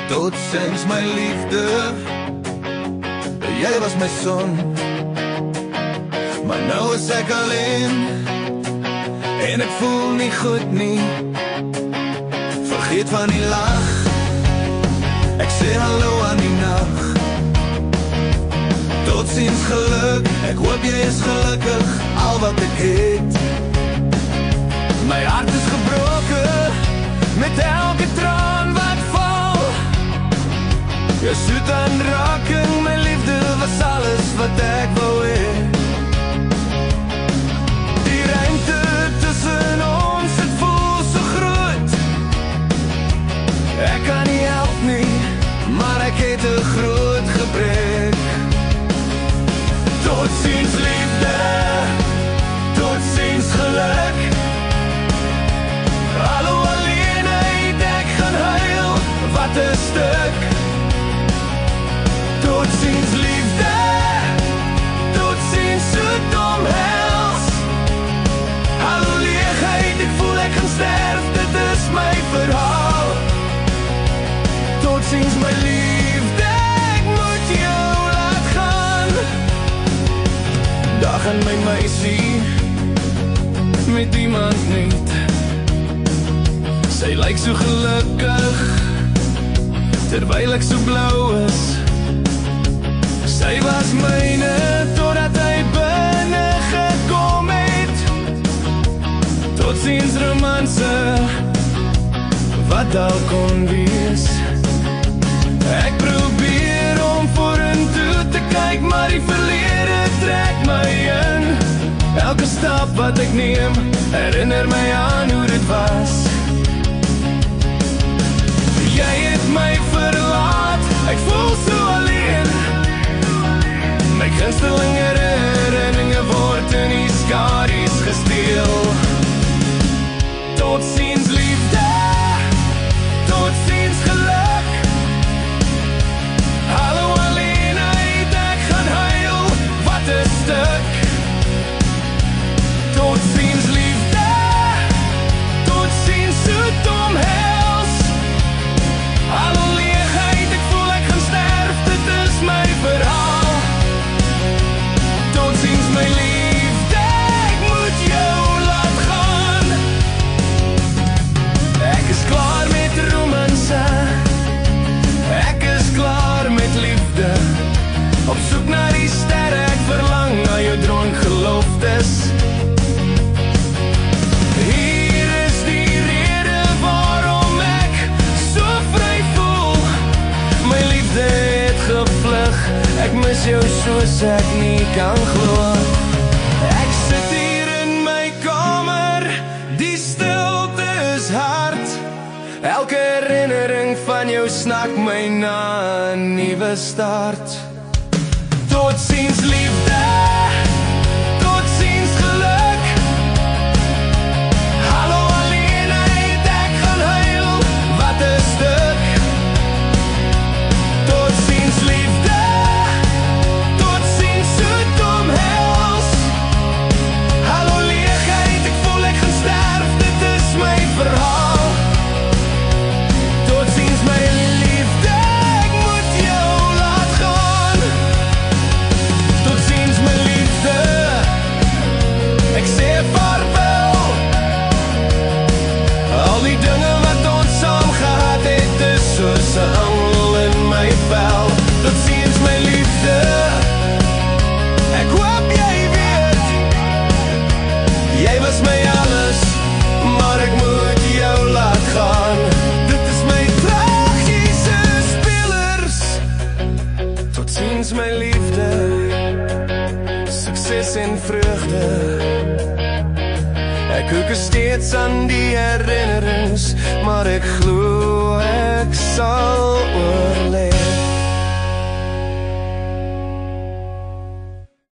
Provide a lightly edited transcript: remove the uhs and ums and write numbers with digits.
Totsiens my liefde, jy was my son. Maar nou is ek alleen en ek voel nie goed nie. Vergeet van die lag, ek sê hallo aan die nag. Totsiens geluk, ek hoop jy is gelukkig, al wat ek het. My hart is gebroken, met elke traan wat val. Jou soet aanraking, my liefde was alles wat ek wou hê. Die ruimte tussen ons, het voel so groot. Ek kan nie help nie, maar ek het 'n groot gebrek. Totsiens liefde, totsiens geluk. Hallo alleenheid, ek gaan huil, wat 'n stuk. Totsiens liefde, totsiens soet omhels. Hallo leegheid, ek voel ek gaan sterf, dit is my verhaal. Totsiens my liefde, ek moet jou laat gaan. Daar gaan my meisie, met iemand niet. Sy lyk so gelukkig, terwyl ek so blou is. Sy was myne, totdat hy binne gekom het. Totsiens romanse, wat al kon wees. Ek probeer om vorentoe te kyk, maar die verlede trek my in. Elke stap wat ek neem, herinner my aan hoe dit was. Jy het my verlaat, ek voel so alleen. My gunsteling herinneringe word in die skadu's gesteel. Totsiens liefde, totsiens geluk. Hallo alleenheid, ek gaan huil, wat 'n stuk. Totsiens liefde, totsiens soet omhels. Hallo leegheid, ek voel ek gaan sterf, dit is my verhaal. Totsiens my liefde, ek moet jou laat gaan. Ek is klaar met romanse, ek is klaar met liefde. Op soek na die sterre, ek verlang na jou droomgeloftes. Hier is die rede waarom ek so vry voel. My liefde het gevlug, ek mis jou soos ek nie kan glo. Ek sit hier in my kamer, die stilte is hard. Elke herinnering van jou snak my na 'n nuwe start. Totsiens liefde, totsiens geluk. Hallo alleenheid, ek gaan huil, wat 'n stuk. Totsiens liefde, totsiens soet omhels. Hallo leegheid, ek voel ek gaan sterf, dit is my verhaal. Totsiens my liefde, ek moet jou laat gaan. Totsiens my liefde, ek sê vaarwel. Al die dinge wat ons saam gehad het, is soos 'n angel in my vel. Totsiens my liefde, ek hoop jy weet, jy was my alles, maar ek moet jou laat gaan. Dit is my tragiese spelers. Totsiens my liefde, sukses en vreugde. Ek kook steeds aan die herinnerings, maar ek glo ek sal oorleef.